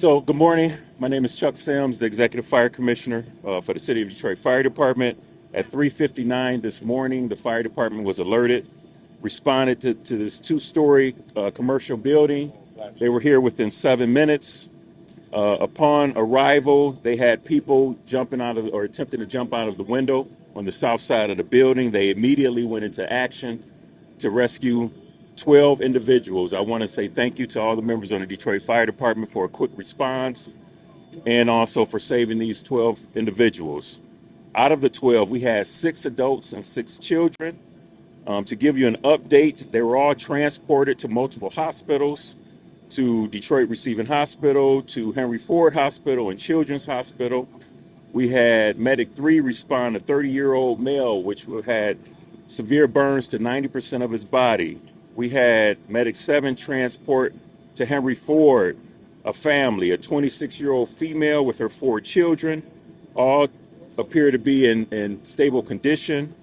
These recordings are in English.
So, good morning. My name is Chuck Sims, the Executive Fire Commissioner for the City of Detroit Fire Department. At 3:59 this morning, the fire department was alerted, responded to this two-story commercial building. They were here within 7 minutes. Upon arrival, they had people jumping out of or attempting to jump out of the window on the south side of the building. They immediately went into action to rescue 12 individuals. I want to say thank you to all the members on the Detroit Fire Department for a quick response and also for saving these 12 individuals. Out of the 12, we had 6 adults and 6 children. To give you an update, they were all transported to multiple hospitals, to Detroit Receiving Hospital, to Henry Ford Hospital and Children's Hospital. We had Medic 3 respond, a 30-year-old male, which had severe burns to 90% of his body. We had Medic 7 transport to Henry Ford, a family, a 26-year-old female with her 4 children, all appear to be in stable condition.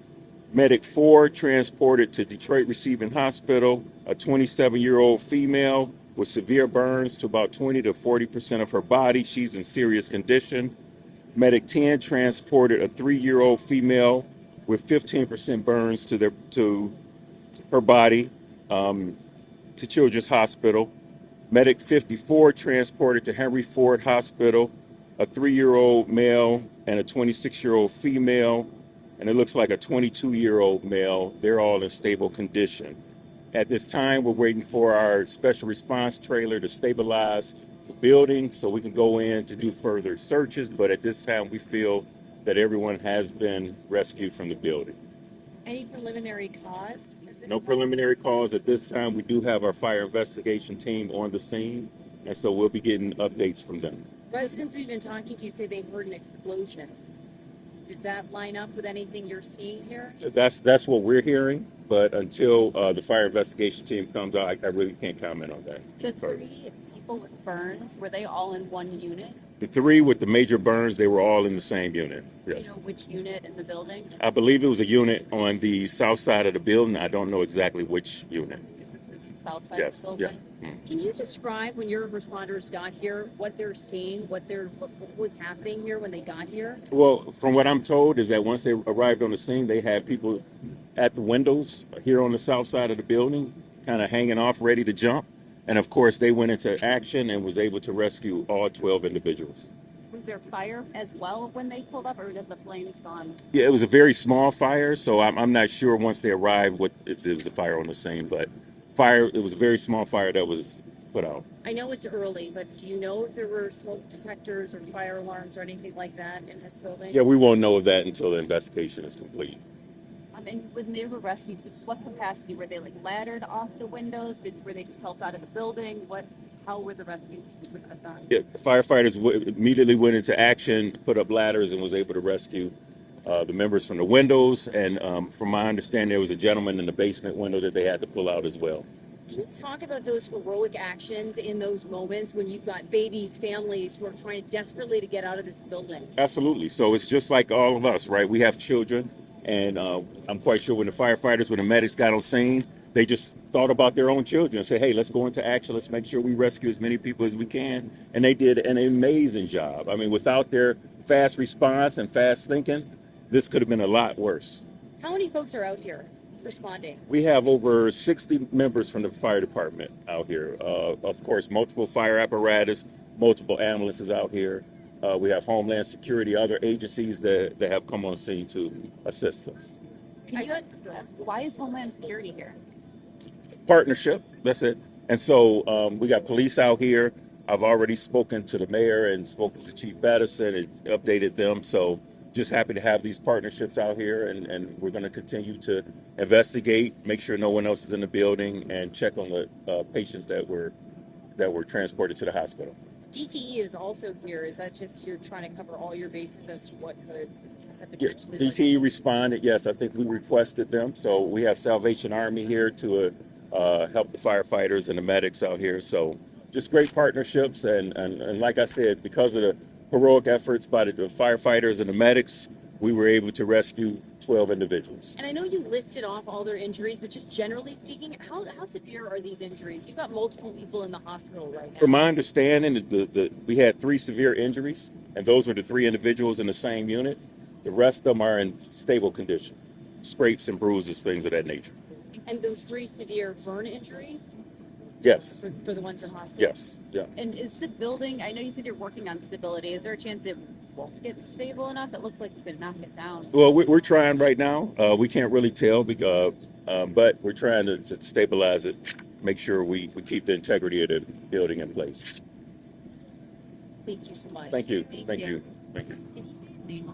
Medic 4 transported to Detroit Receiving Hospital, a 27-year-old female with severe burns to about 20 to 40% of her body. She's in serious condition. Medic 10 transported a 3-year-old female with 15% burns to her body to Children's Hospital. Medic 54 transported to Henry Ford Hospital, a 3-year-old male and a 26-year-old female, and it looks like a 22-year-old male. They're all in stable condition. At this time, we're waiting for our special response trailer to stabilize the building so we can go in to do further searches, but at this time, we feel that everyone has been rescued from the building. Any preliminary cause? No preliminary calls at this time. We do have our fire investigation team on the scene, and so we'll be getting updates from them. Residents we've been talking to say they heard an explosion. Does that line up with anything you're seeing here? That's what we're hearing, but until the fire investigation team comes out, I really can't comment on that. The 3 people with burns, were they all in one unit? The 3 with the major burns, they were all in the same unit. Do Yes. you know which unit in the building? I believe it was a unit on the south side of the building. I don't know exactly which unit. Is it the south side Yes. of the Yeah. building? Can you describe when your responders got here, what they're seeing, what was happening here when they got here? Well, from what I'm told is that once they arrived on the scene, they had people at the windows here on the south side of the building, kind of hanging off, ready to jump. And of course, they went into action and was able to rescue all 12 individuals. Was there fire as well when they pulled up, or did the flames gone? Yeah, it was a very small fire, so I'm not sure once they arrived if there was a fire on the scene, but it was a very small fire that was put out. I know it's early, but do you know if there were smoke detectors or fire alarms or anything like that in this building? Yeah, we won't know of that until the investigation is complete. And when they were rescued, what capacity were they, like laddered off the windows? Were they just helped out of the building? How were the rescues done? Yeah, the firefighters immediately went into action, put up ladders, and was able to rescue the members from the windows. And from my understanding, there was a gentleman in the basement window that they had to pull out as well. Can you talk about those heroic actions in those moments when you've got babies, families who are trying desperately to get out of this building? Absolutely. So it's just like all of us, right? We have children, and I'm quite sure when the firefighters, when the medics got on scene, they just thought about their own children and said, hey, let's go into action. Let's make sure we rescue as many people as we can. And they did an amazing job. I mean, without their fast response and fast thinking, this could have been a lot worse. How many folks are out here responding? We have over 60 members from the fire department out here. Of course, multiple fire apparatus, multiple ambulances out here. We have Homeland Security, other agencies that have come on scene to assist us. Why is Homeland Security here? Partnership, that's it. And so we got police out here. I've already spoken to the mayor and spoken to Chief Battison and updated them. So just happy to have these partnerships out here, and we're going to continue to investigate, make sure no one else is in the building, and check on the patients that were transported to the hospital. DTE is also here. Is that just you're trying to cover all your bases as to what could Yeah, potentially? DTE responded. Yes, I think we requested them. So we have Salvation Army here to help the firefighters and the medics out here. So just great partnerships, and like I said, because of the heroic efforts by the firefighters and the medics, we were able to rescue 12 individuals. And I know you listed off all their injuries, but just generally speaking, how severe are these injuries? You've got multiple people in the hospital right now. From my understanding, we had 3 severe injuries, and those were the 3 individuals in the same unit. The rest of them are in stable condition, scrapes and bruises, things of that nature. And those 3 severe burn injuries Yes, for the ones in hospital? yes, yeah. And is the building, I know you said you're working on stability, is there a chance it won't get stable enough? It looks like you could knock it down. Well, we're trying right now. We can't really tell, because, but we're trying to stabilize it, make sure we keep the integrity of the building in place. Thank you so much. Thank you. Thank Thank you. you. Thank you. Did he say his name?